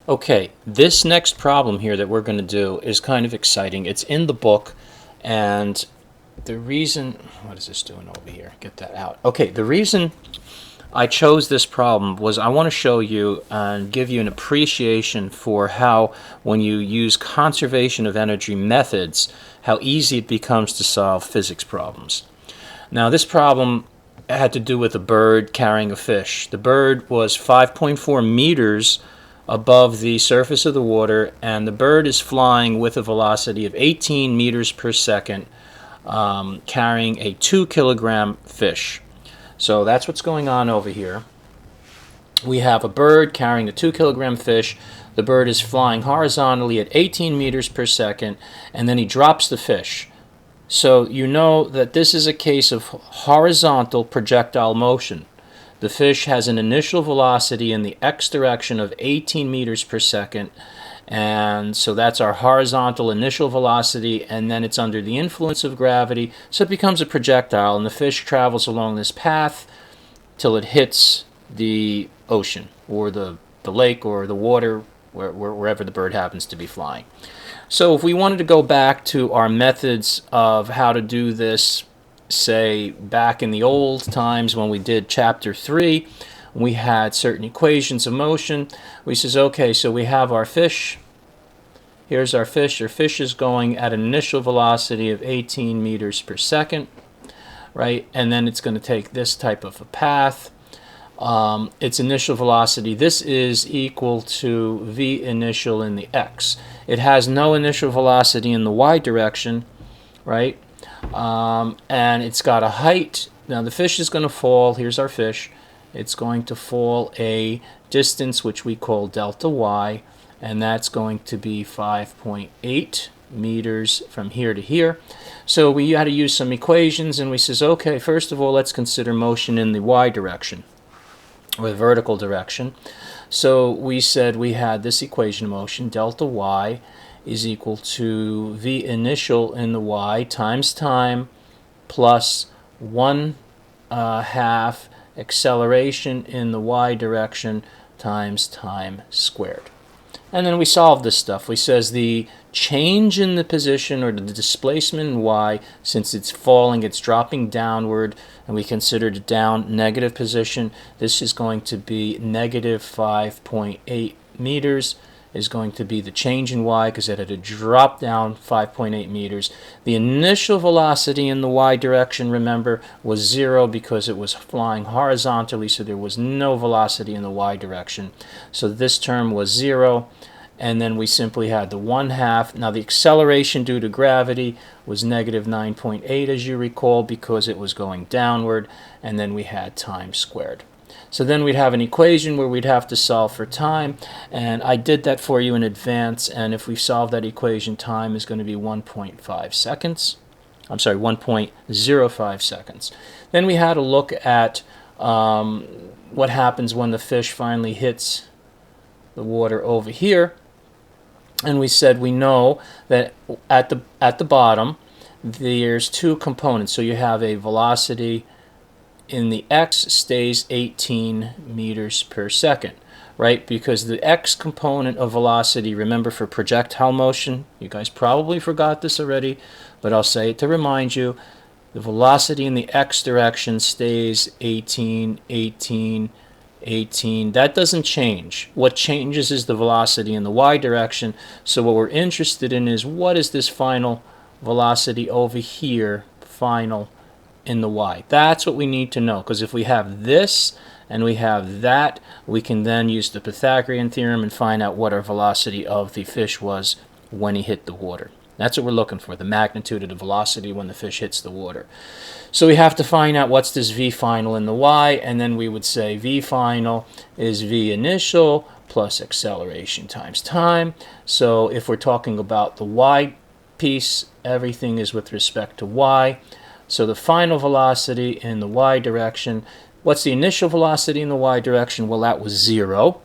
Okay, this next problem here that we're going to do is kind of exciting. It's in the book, and the reason, what is this doing over here? Get that out. Okay, the reason I chose this problem was I want to show you and give you an appreciation for how, when you use conservation of energy methods, how easy it becomes to solve physics problems. Now, this problem had to do with a bird carrying a fish. The bird was 5.4 meters above the surface of the water, and the bird is flying with a velocity of 18 meters per second, carrying a 2 kilogram fish. So that's what's going on over here. We have a bird carrying a 2 kilogram fish. The bird is flying horizontally at 18 meters per second, and then he drops the fish. So you know that this is a case of horizontal projectile motion. The fish has an initial velocity in the x direction of 18 meters per second, and so that's our horizontal initial velocity, and then it's under the influence of gravity, so it becomes a projectile, and the fish travels along this path till it hits the ocean, or the lake, or the water, wherever the bird happens to be flying. So if we wanted to go back to our methods of how to do this, say back in the old times when we did chapter 3, we had certain equations of motion. We says, okay, so we have our fish. Here's our fish. Our fish is going at an initial velocity of 18 meters per second, right? And then it's going to take this type of a path. Its initial velocity, this is equal to v initial in the x. It has no initial velocity in the y direction, right? And it's got a height. Now the fish is going to fall. Here's our fish. It's going to fall a distance which we call delta y, and that's going to be 5.8 meters from here to here. So we had to use some equations, and we says, okay, first of all, let's consider motion in the y direction, or the vertical direction. So we said we had this equation of motion, delta y is equal to v initial in the y times time plus 1/2 acceleration in the y direction times time squared. And then we solve this stuff. We says the change in the position, or the displacement in y, since it's falling, it's dropping downward, and we considered a down negative position. This is going to be negative 5.8 meters is going to be the change in y, because it had to drop down 5.8 meters. The initial velocity in the y direction, remember, was 0 because it was flying horizontally, so there was no velocity in the y direction. So this term was 0, and then we simply had the 1/2. Now the acceleration due to gravity was negative 9.8, as you recall, because it was going downward, and then we had time squared. So then we'd have an equation where we'd have to solve for time, and I did that for you in advance, and if we solve that equation, time is going to be 1.5 seconds. I'm sorry, 1.05 seconds. Then we had to look at what happens when the fish finally hits the water over here, and we said we know that at the bottom there's two components. So you have a velocity in the x stays 18 meters per second, right? Because the x component of velocity, remember, for projectile motion, you guys probably forgot this already, but I'll say it to remind you, the velocity in the x direction stays 18, 18, 18. That doesn't change. What changes is the velocity in the y direction. So what we're interested in is, what is this final velocity over here, final in the y? That's what we need to know, because if we have this and we have that, we can then use the Pythagorean theorem and find out what our velocity of the fish was when he hit the water. That's what we're looking for, the magnitude of the velocity when the fish hits the water. So we have to find out what's this v final in the y, and then we would say v final is v initial plus acceleration times time. So if we're talking about the y piece, everything is with respect to y. So the final velocity in the y direction, what's the initial velocity in the y direction? Well, that was 0.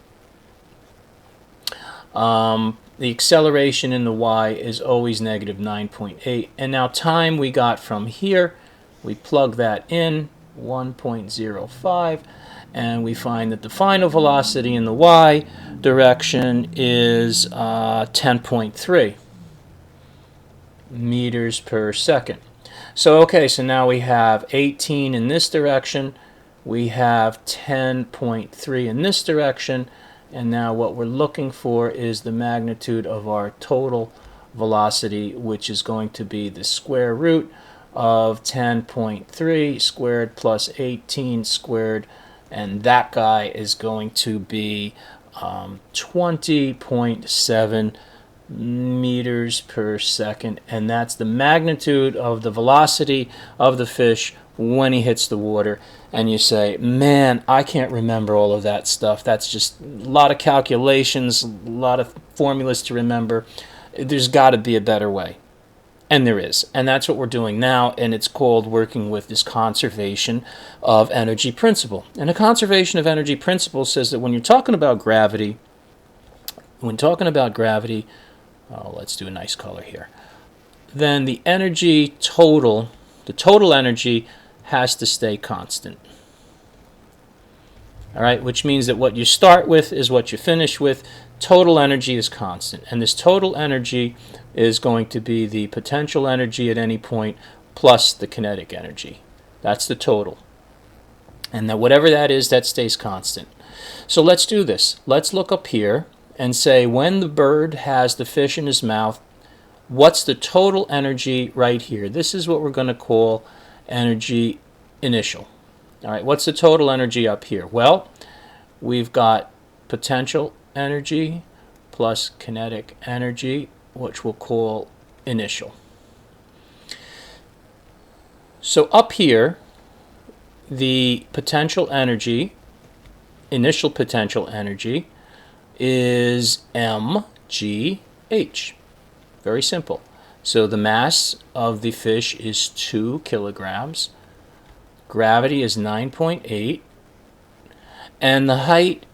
The acceleration in the y is always negative 9.8. And now time we got from here, we plug that in, 1.05. and we find that the final velocity in the y direction is 10.3 meters per second. So okay, so now we have 18 in this direction, we have 10.3 in this direction, and now what we're looking for is the magnitude of our total velocity, which is going to be the square root of 10.3 squared plus 18 squared, and that guy is going to be 20.7 meters per second, and that's the magnitude of the velocity of the fish when he hits the water. And you say, man, I can't remember all of that stuff. That's just a lot of calculations, a lot of formulas to remember. There's got to be a better way. And there is. And that's what we're doing now, and it's called working with this conservation of energy principle. And a conservation of energy principle says that when you're talking about gravity, oh, let's do a nice color here, then the energy total, the total energy has to stay constant. All right, which means that what you start with is what you finish with. Total energy is constant, and this total energy is going to be the potential energy at any point plus the kinetic energy. That's the total. And that whatever that is, that stays constant. So let's do this. Let's look up here and say when the bird has the fish in his mouth, what's the total energy right here? This is what we're going to call energy initial. All right, what's the total energy up here? Well, we've got potential energy plus kinetic energy, which we'll call initial. So up here, the potential energy, initial potential energy, is mgh. Very simple. So the mass of the fish is 2 kilograms. Gravity is 9.8. And the height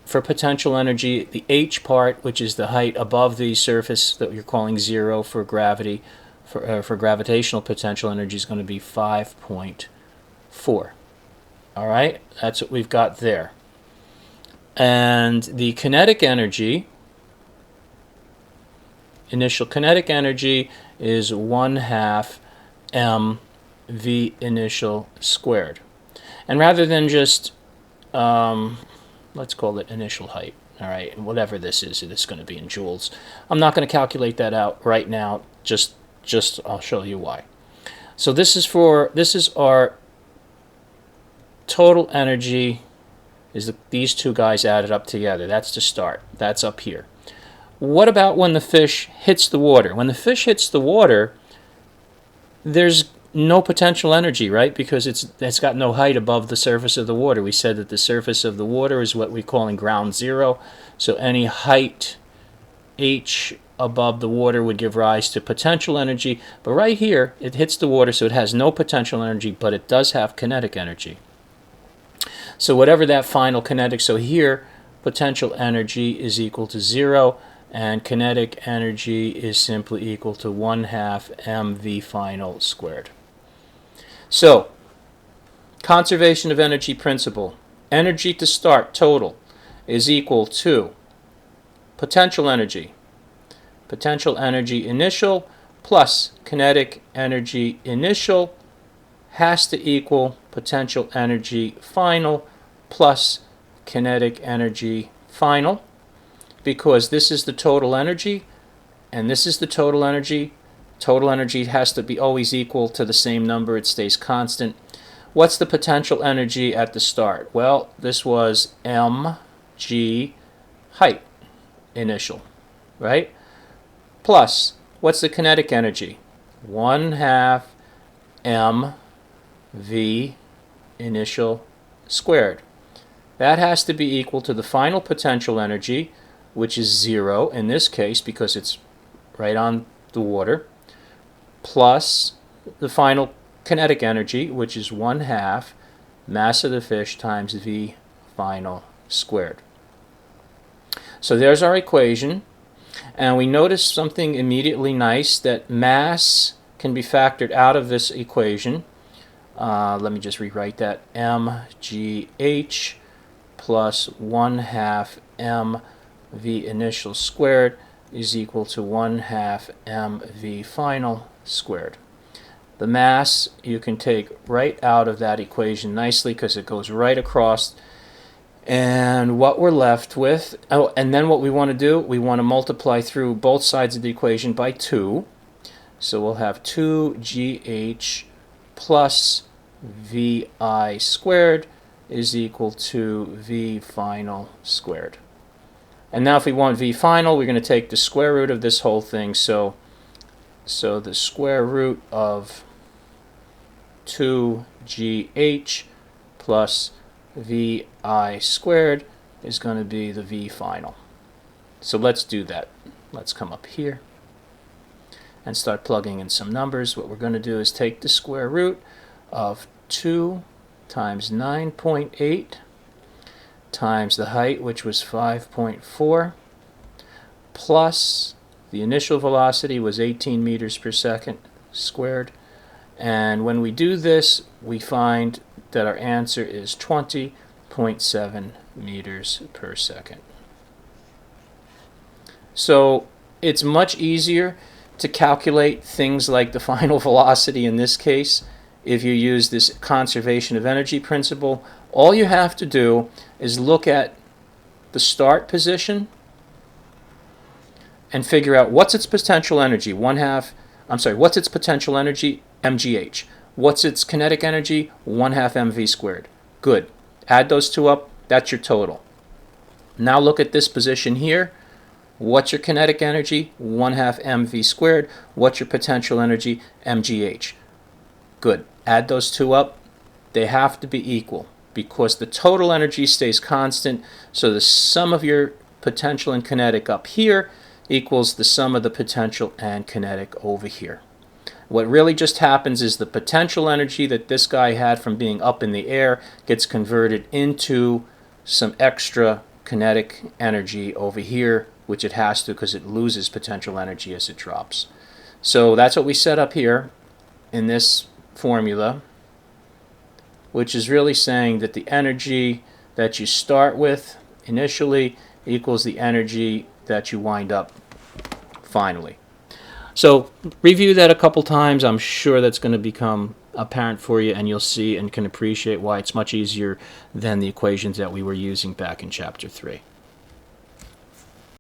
for potential energy, the h part, which is the height above the surface that you're calling 0 for gravity, for gravitational potential energy, is going to be 5.4. All right, that's what we've got there. And the kinetic energy, initial kinetic energy, is 1/2 mv initial squared. And rather than just, let's call it initial height, all right, whatever this is, it is going to be in joules. I'm not going to calculate that out right now, just I'll show you why. So this is our total energy, is these two guys added up together. That's the start. That's up here. What about when the fish hits the water? When the fish hits the water, there's no potential energy, right? Because it's got no height above the surface of the water. We said that the surface of the water is what we're calling ground zero. So any height h above the water would give rise to potential energy. But right here, it hits the water, so it has no potential energy, but it does have kinetic energy. So whatever that final kinetic, so here potential energy is equal to 0, and kinetic energy is simply equal to 1/2 mv final squared. So conservation of energy principle, energy to start total is equal to potential energy initial plus kinetic energy initial has to equal potential energy final plus kinetic energy final, because this is the total energy and this is the total energy. Total energy has to be always equal to the same number. It stays constant. What's the potential energy at the start? Well, this was mg height initial, right? Plus, what's the kinetic energy? 1/2 mv initial squared. That has to be equal to the final potential energy, which is 0 in this case because it's right on the water, plus the final kinetic energy, which is 1/2 mass of the fish times v final squared. So there's our equation, and we notice something immediately nice, that mass can be factored out of this equation. Let me just rewrite that. mgh plus 1/2 mv initial squared is equal to 1/2 mv final squared. The mass you can take right out of that equation nicely because it goes right across. And what we're left with, oh, and then what we want to do, we want to multiply through both sides of the equation by 2. So we'll have 2gh plus vi squared is equal to v final squared. And now if we want v final, we're going to take the square root of this whole thing. So the square root of 2gh plus vi squared is going to be the v final. So let's do that. Let's come up here and start plugging in some numbers. What we're going to do is take the square root of 2 times 9.8 times the height, which was 5.4, plus the initial velocity was 18 meters per second squared. And when we do this, we find that our answer is 20.7 meters per second. So it's much easier to calculate things like the final velocity in this case if you use this conservation of energy principle. All you have to do is look at the start position and figure out what's its potential energy, what's its potential energy, mgh. What's its kinetic energy? 1/2 mv squared. Good. Add those two up. That's your total. Now look at this position here. What's your kinetic energy? 1/2 mv squared. What's your potential energy? mgh. Good. Add those two up. They have to be equal because the total energy stays constant. So the sum of your potential and kinetic up here equals the sum of the potential and kinetic over here. What really just happens is the potential energy that this guy had from being up in the air gets converted into some extra kinetic energy over here, which it has to because it loses potential energy as it drops. So that's what we set up here in this formula, which is really saying that the energy that you start with initially equals the energy that you wind up finally. So review that a couple times. I'm sure that's going to become apparent for you, and you'll see and can appreciate why it's much easier than the equations that we were using back in Chapter 3.